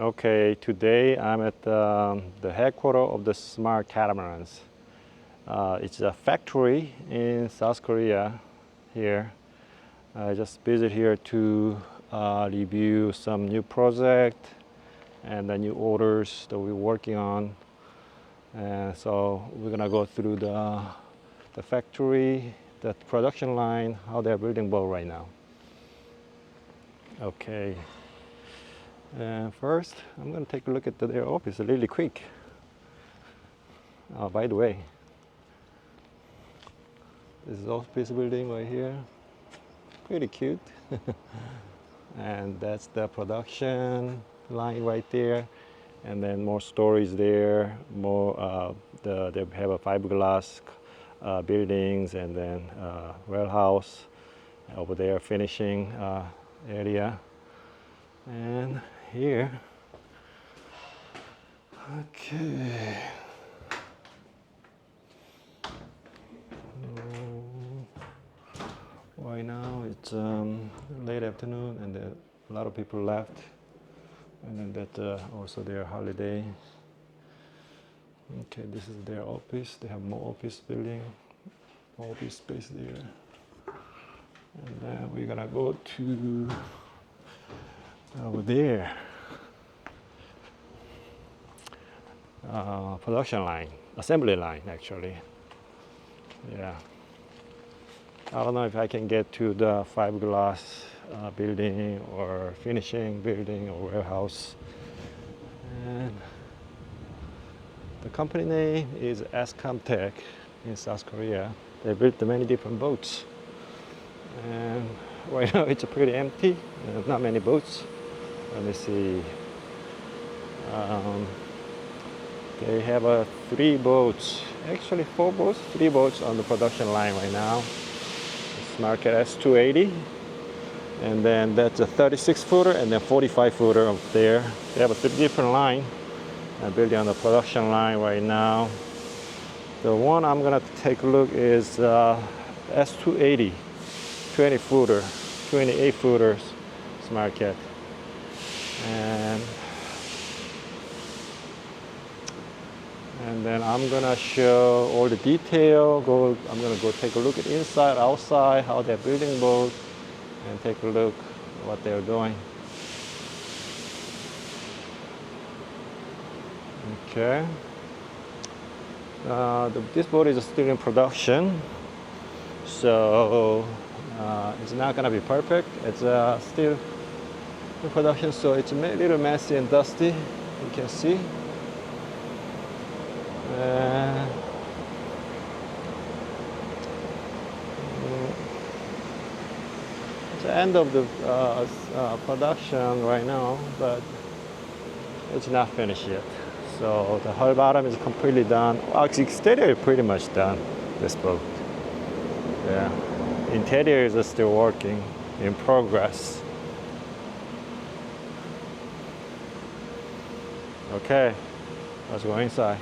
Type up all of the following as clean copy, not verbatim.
Okay, today I'm at the headquarters of the Smart Catamarans. It's a factory in South Korea here. I just visit here to review some new project and the new orders that we're working on. And so we're gonna go through the factory, the production line, how they're building boat right now. Okay. And first, I'm going to take a look at their office really quick. By the way, this is office building right here. Pretty cute. And that's the production line right there. And then more storage there. More they have a fiberglass buildings, and then warehouse over there, finishing area. And here, okay. Right now it's late afternoon, and a lot of people left, and then that also their holiday. Okay, this is their office. They have more office building, more office space there. And then we're gonna go to over there, production line, assembly line actually. Yeah, I don't know if I can get to the fiberglass building or finishing building or warehouse. And the company name is Tech in South Korea. They built many different boats, and right now it's pretty empty, not many boats. Let me see. They have 3 boats, actually 4 boats, 3 boats on the production line right now. Smart Cat S280, and then that's a 36-footer and then 45-footer up there. They have a 3 different line building on the production line right now. The one I'm gonna take a look is S280, 20-footer, 28-footers Smart Cat. And then I'm gonna show all the detail. I'm gonna go take a look at inside, outside, how they're building boat, and take a look at what they're doing. Okay. This boat is still in production, so it's not gonna be perfect. It's still in production, so it's a little messy and dusty, you can see. It's the end of the production right now, but it's not finished yet. So the hull bottom is completely done. Actually, exterior is pretty much done, this boat. Yeah, interior is still working, in progress. Okay, let's go inside.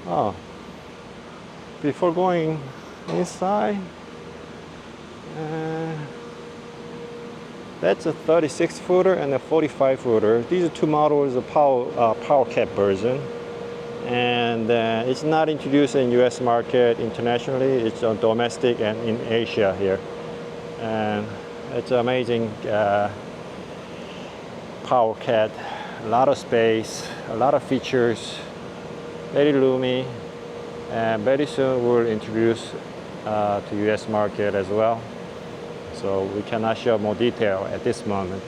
Oh, before going inside, that's a 36-footer and a 45-footer. These are 2 models of power cat version, and it's not introduced in U.S. market internationally. It's on domestic and in Asia here, and it's amazing power cat. A lot of space, a lot of features, very roomy, and very soon we'll introduce to U.S. market as well. So we cannot show more detail at this moment.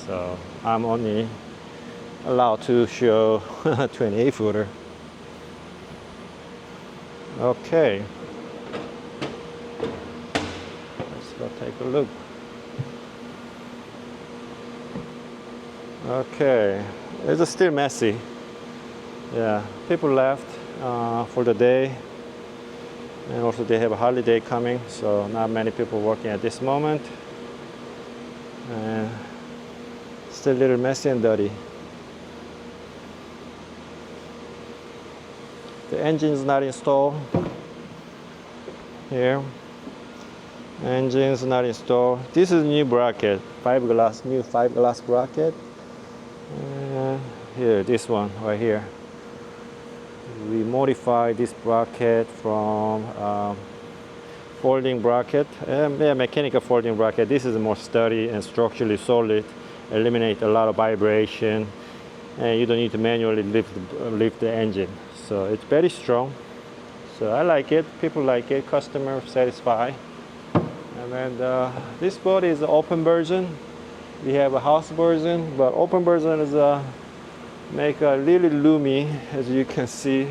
So I'm only allowed to show 28-footer. Okay, let's go take a look. Okay, it's still messy. Yeah, people left for the day, and also they have a holiday coming, so not many people working at this moment. And still a little messy and dirty. The engine is not installed here. Engine's not installed. This is a new bracket, new 5 glass bracket. Here, this one right here. We modified this bracket from folding bracket, mechanical folding bracket. This is more sturdy and structurally solid, eliminate a lot of vibration, and you don't need to manually lift the engine. So it's very strong. So I like it. People like it. Customer satisfied. And then this boat is the open version. We have a house version, but open version is make a really loomy, as you can see.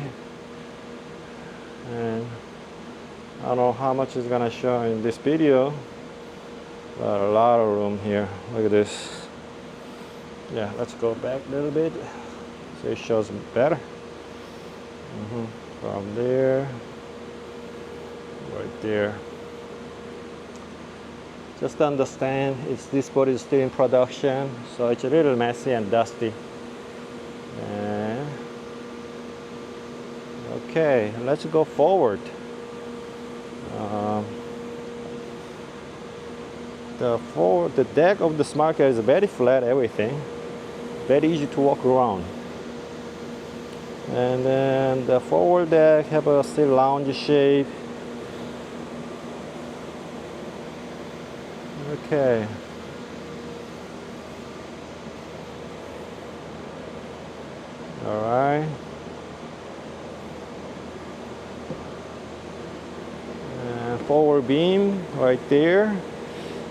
And I don't know how much is gonna show in this video, but a lot of room here. Look at this. Yeah, let's go back a little bit so it shows better. From there, right there. Just understand, this boat is still in production, so it's a little messy and dusty. Okay, let's go forward. The deck of the Smart Cat is very flat, everything. Very easy to walk around. And then the forward deck have a still lounge shape. Okay. All right. And forward beam right there.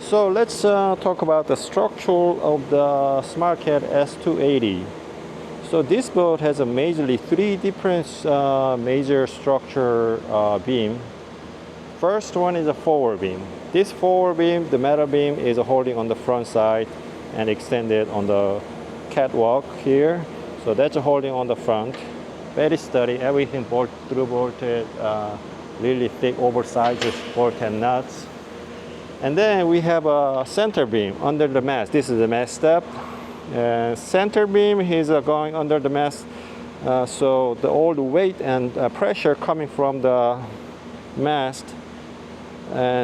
So let's talk about the structure of the Smart Cat S280. So this boat has a majorly 3 different major structure beam. First one is a forward beam. This forward beam, the metal beam, is holding on the front side and extended on the catwalk here. So that's holding on the front. Very sturdy, everything bolted, really thick, oversized bolt and nuts. And then we have a center beam under the mast. This is the mast step. Center beam is going under the mast, so all the weight and pressure coming from the mast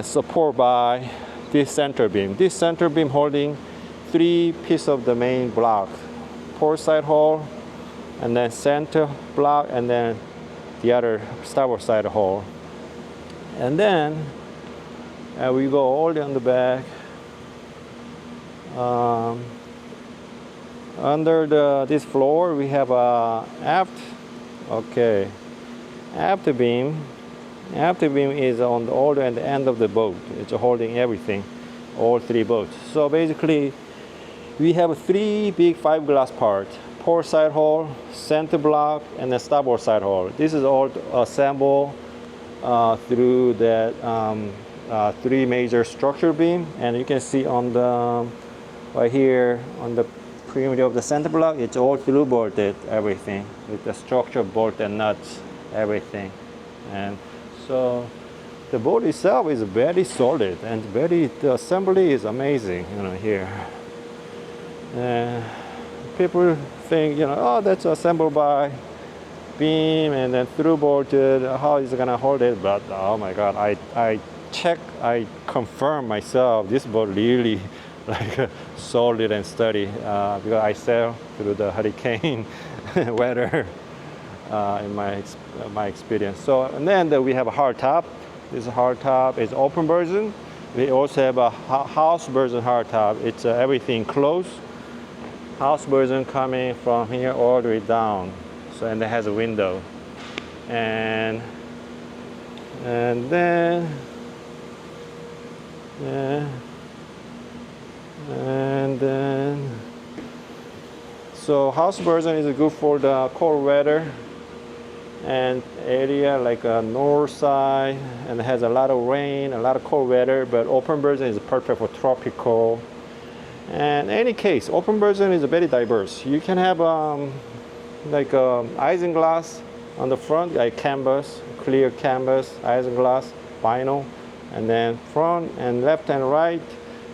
supported by this center beam. This center beam holding 3 pieces of the main block: port side hull, and then center block, and then the other starboard side hull. And then we go all the way on the back. Under this floor we have a aft. Okay, aft beam. Aft beam is on all the end of the boat. It's holding everything, all 3 boats. So basically, we have 3 big 5-glass parts: port side hull, center block, and the starboard side hull. This is all assembled through that 3 major structure beam, and you can see on the right here on the perimeter of the center block, it's all through bolted, everything with the structure bolt and nuts, everything. And so the boat itself is very solid, and the assembly is amazing, here. People think, oh, that's assembled by beam and then through bolted, how is it gonna hold it? But oh my god, I confirm myself, this boat really like solid and sturdy, because I sailed through the hurricane weather in my experience. So, and then we have a hard top. This hard top is open version. We also have a house version hard top. It's everything closed. House version coming from here all the way down. So, and it has a window. And then so house version is good for the cold weather. and area like a north side, and it has a lot of rain, a lot of cold weather, but open version is perfect for tropical. And in any case, open version is very diverse. You can have like isinglass on the front, like canvas, clear canvas, isinglass, vinyl, and then front and left and right,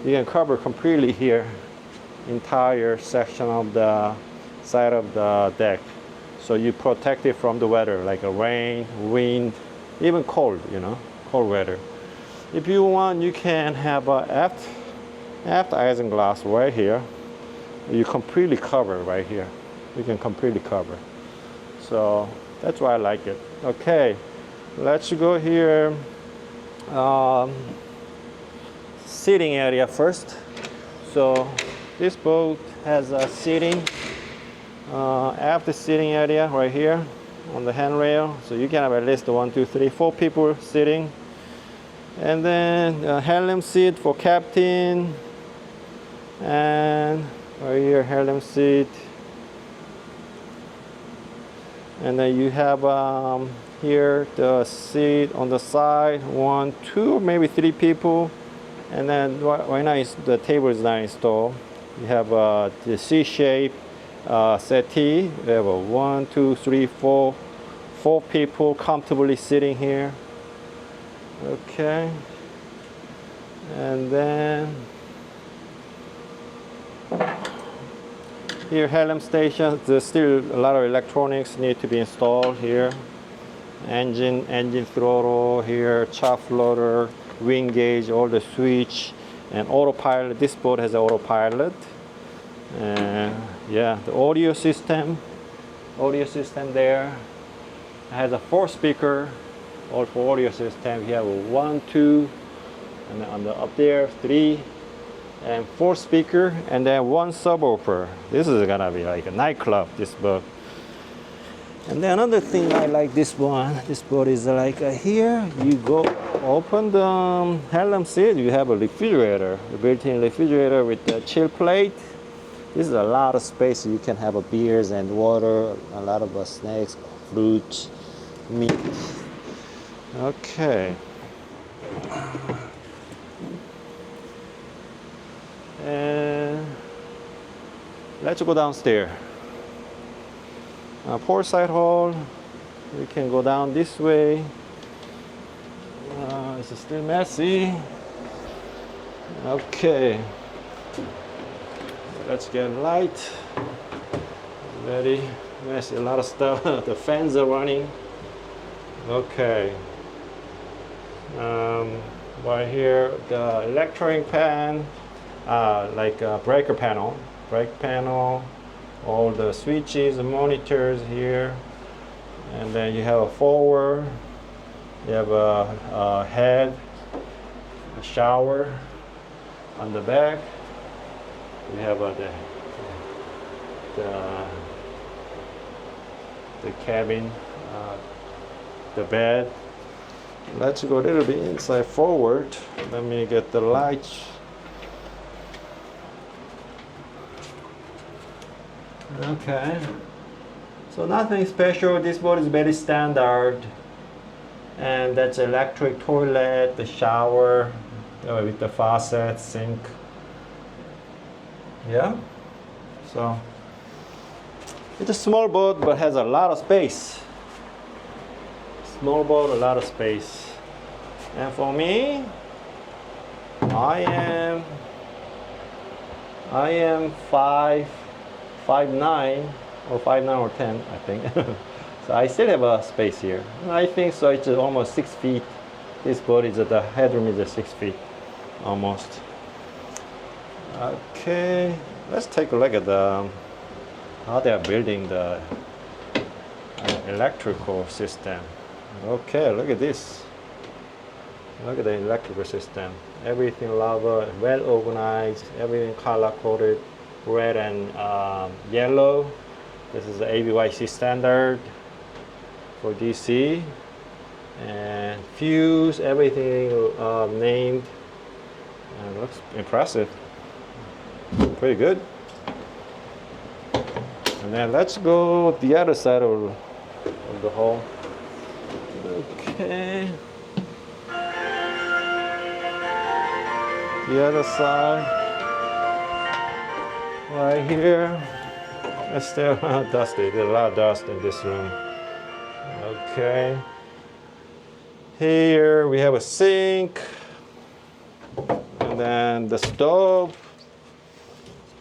you can cover completely here, entire section of the side of the deck. So you protect it from the weather, like a rain, wind, even cold, cold weather. If you want, you can have a aft isinglass right here. You completely cover right here. You can completely cover. So that's why I like it. Okay, let's go here. Seating area first. So this boat has a seating, aft seating area right here on the handrail. So you can have at least 1, 2, 3, 4 people sitting. And then a Helm seat for captain. And right here, Helm seat. And then you have here the seat on the side, 1, 2, maybe 3 people. And then right now the table is not installed. You have the C-shape settee. We have 1, 2, 3, 4 people comfortably sitting here. Okay. And then here, Helm station. There's still a lot of electronics need to be installed here. Engine throttle here, chaff loader, wing gauge, all the switch, and autopilot. This boat has an autopilot. And yeah, the audio system there. It has a 4-speaker, all for audio system. You have 1, 2, and then on the up there 3. And 4 speaker, and then 1 subwoofer. This is gonna be like a nightclub, this boat. And then another thing I like this boat is like here, you go open the Helm seat, you have a refrigerator, a built-in refrigerator with the chill plate. This is a lot of space. You can have beers and water, a lot of snacks, fruits, meat. Okay. And let's go downstairs. Port side hall. We can go down this way. It's still messy. Okay. Let's get light. Very messy. A lot of stuff. The fans are running. Okay. Right here, the electric pan. Like a breaker panel, brake panel, all the switches and monitors here, and then you have a forward, you have a head, a shower on the back, you have the cabin, the bed. Let's go a little bit inside forward. Let me get the lights. Okay, so nothing special. This boat is very standard, and that's electric toilet, the shower with the faucet, sink. Yeah, so it's a small boat but has a lot of space. Small boat, a lot of space. And for me, I am 5'9" or 5'9" or 10, I think. So I still have a space here. I think so. It's almost 6 feet. This boat is the headroom is 6 feet, almost. Okay, let's take a look at how they are building the electrical system. Okay, look at this. Look at the electrical system. Everything lava, well organized. Everything color coded. Red and yellow. This is the ABYC standard for DC, and fuse, everything named, and looks impressive. Pretty good. And then let's go the other side of of the hull. Okay. The other side, right here, it's still dusty. There's a lot of dust in this room. Okay. Here we have a sink, and then the stove.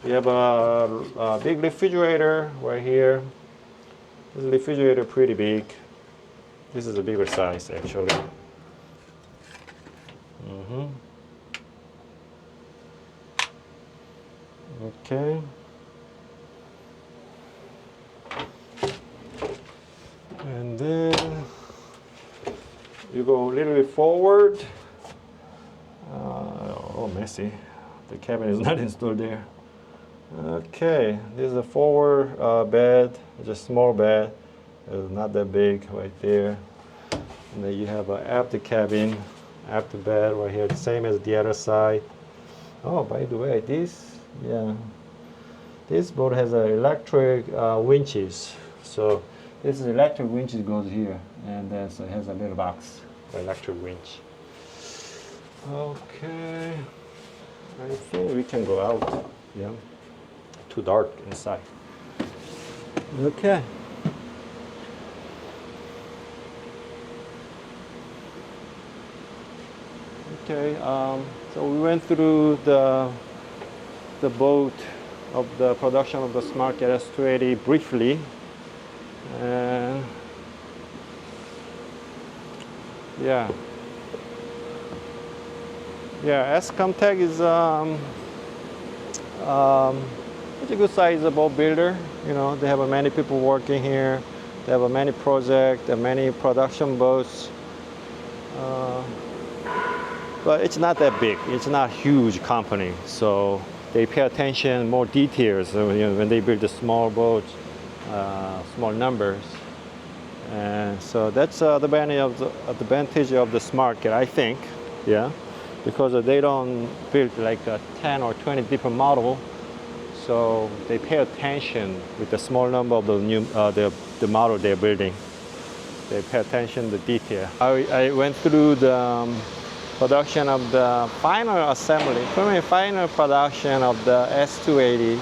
We have a big refrigerator right here. This refrigerator pretty big. This is a bigger size actually. Okay. And then you go a little bit forward. Oh, messy. The cabin is not installed there. Okay, this is a forward bed. It's a small bed. It's not that big right there. And then you have an after cabin, after bed right here, the same as the other side. Oh, by the way, this boat has electric winches. So this is electric winches goes here, and then so it has a little box for electric winch. Okay, I think we can go out. Yeah, too dark inside. Okay. Okay, so we went through the boat of the production of the Smart Cat S280 briefly, and yeah, Escomtech is it's a good size boat builder. You know, they have many people working here. They have many projects, many production boats. But it's not that big. It's not a huge company, so they pay attention more details. So, you know, when they build the small boats, small numbers, and so that's the advantage of the Smart Cat, I think. Yeah, because they don't build like 10 or 20 different models, so they pay attention with the small number of the new the model they're building. They pay attention to the detail. I went through the production of the final assembly, final production of the S280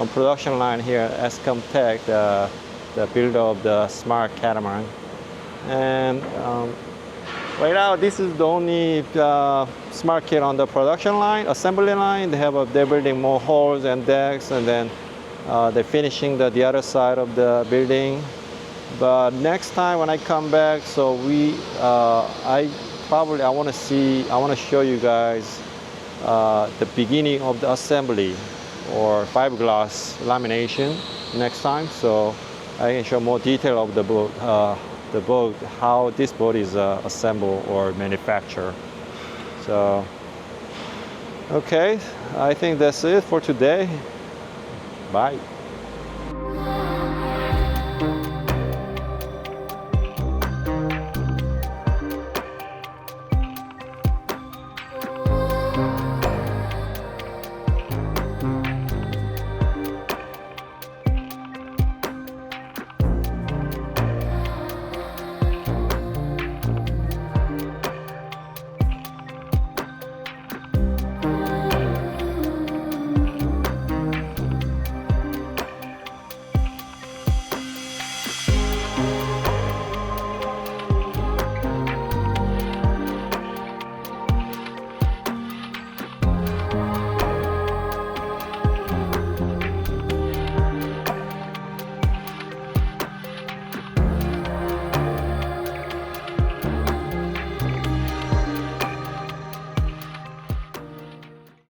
on production line here at Escomtech, the builder of the Smart Catamaran. And right now, this is the only Smart Cat on the production line, assembly line. They're building more halls and decks, and then they're finishing the other side of the building. But next time when I come back, so I want to show you guys the beginning of the assembly or fiberglass lamination next time, so I can show more detail of the boat, how this boat is assembled or manufactured. So, okay, I think that's it for today. Bye.